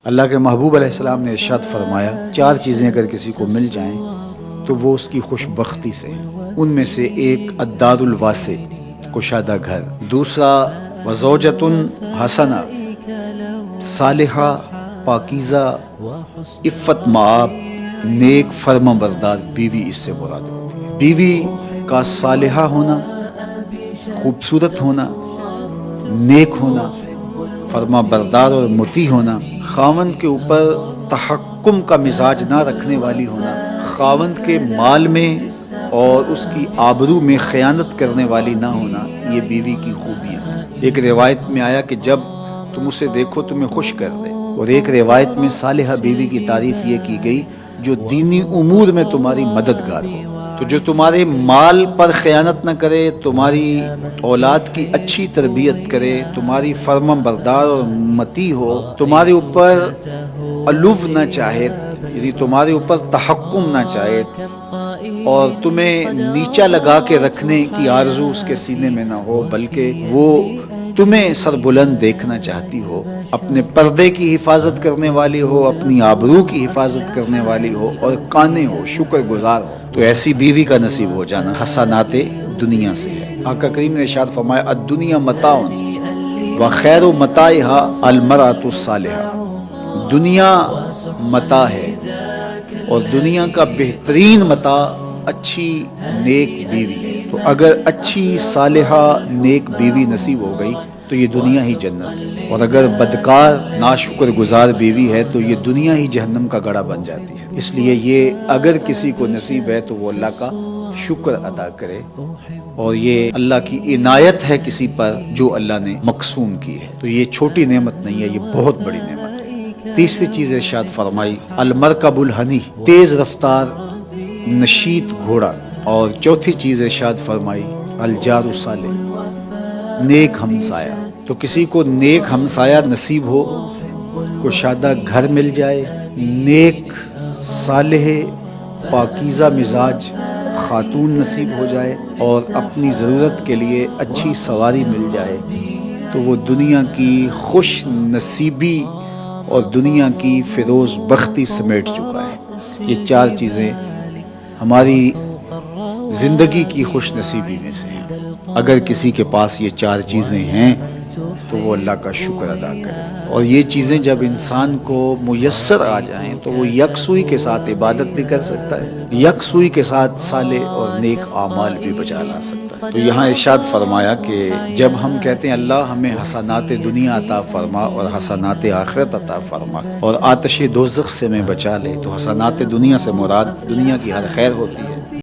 اللہ کے محبوب علیہ السلام نے ارشاد فرمایا، چار چیزیں اگر کسی کو مل جائیں تو وہ اس کی خوش بختی سے ہیں۔ ان میں سے ایک الدار الواسع، کشادہ گھر، دوسرا وزوجۃ حسنہ، صالحہ پاکیزہ عفت مآب نیک فرما بردار بیوی، اس سے مراد ہوتی ہے۔ بیوی کا صالحہ ہونا، خوبصورت ہونا، نیک ہونا، فرما بردار اور مطیع ہونا، خاوند کے اوپر تحکم کا مزاج نہ رکھنے والی ہونا، خاوند کے مال میں اور اس کی آبرو میں خیانت کرنے والی نہ ہونا، یہ بیوی کی خوبیاں ہیں۔ ایک روایت میں آیا کہ جب تم اسے دیکھو تمہیں خوش کر دے، اور ایک روایت میں صالحہ بیوی کی تعریف یہ کی گئی جو دینی امور میں تمہاری مددگار ہو، تو جو تمہارے مال پر خیانت نہ کرے، تمہاری اولاد کی اچھی تربیت کرے، تمہاری فرما بردار اور مطیع ہو، تمہارے اوپر علو نہ چاہے، یعنی تمہارے اوپر تحکم نہ چاہے، اور تمہیں نیچا لگا کے رکھنے کی آرزو اس کے سینے میں نہ ہو، بلکہ وہ تمہیں سربلند دیکھنا چاہتی ہو، اپنے پردے کی حفاظت کرنے والی ہو، اپنی آبرو کی حفاظت کرنے والی ہو، اور قانع ہو، شکر گزار ہو، تو ایسی بیوی کا نصیب ہو جانا حسنات دنیا سے ہے۔ آقا کریم نے ارشاد فرمایا، الدنیا متاع وخیر متاعها المرأة الصالحہ، دنیا متاع ہے اور دنیا کا بہترین متاع اچھی نیک بیوی ہے۔ تو اگر اچھی صالحہ نیک بیوی نصیب ہو گئی تو یہ دنیا ہی جنت ہے، اور اگر بدکار ناشکر گزار بیوی ہے تو یہ دنیا ہی جہنم کا گڑھا بن جاتی ہے۔ اس لیے یہ اگر کسی کو نصیب ہے تو وہ اللہ کا شکر ادا کرے، اور یہ اللہ کی عنایت ہے کسی پر جو اللہ نے مقسوم کی ہے، تو یہ چھوٹی نعمت نہیں ہے، یہ بہت بڑی نعمت ہے۔ تیسری چیز ارشاد فرمائی، المرکب الحنی، تیز رفتار نشیط گھوڑا، اور چوتھی چیز ارشاد فرمائی، الجار الصالح، نیک ہمسایہ۔ تو کسی کو نیک ہمسایہ نصیب ہو، کشادہ گھر مل جائے، نیک صالح پاکیزہ مزاج خاتون نصیب ہو جائے، اور اپنی ضرورت کے لیے اچھی سواری مل جائے، تو وہ دنیا کی خوش نصیبی اور دنیا کی فیروز بختی سمیٹ چکا ہے۔ یہ چار چیزیں ہماری زندگی کی خوش نصیبی میں سے ہیں۔ اگر کسی کے پاس یہ چار چیزیں ہیں تو وہ اللہ کا شکر ادا کرے، اور یہ چیزیں جب انسان کو میسر آ جائیں تو وہ یکسوئی کے ساتھ عبادت بھی کر سکتا ہے، یکسوئی کے ساتھ صالح اور نیک اعمال بھی بجا لا سکتا ہے۔ تو یہاں ارشاد فرمایا کہ جب ہم کہتے ہیں اللہ ہمیں حسنات دنیا عطا فرما اور حسنات آخرت عطا فرما اور آتش دوزخ سے میں بچا لے، تو حسنات دنیا سے مراد دنیا کی ہر خیر ہوتی ہے۔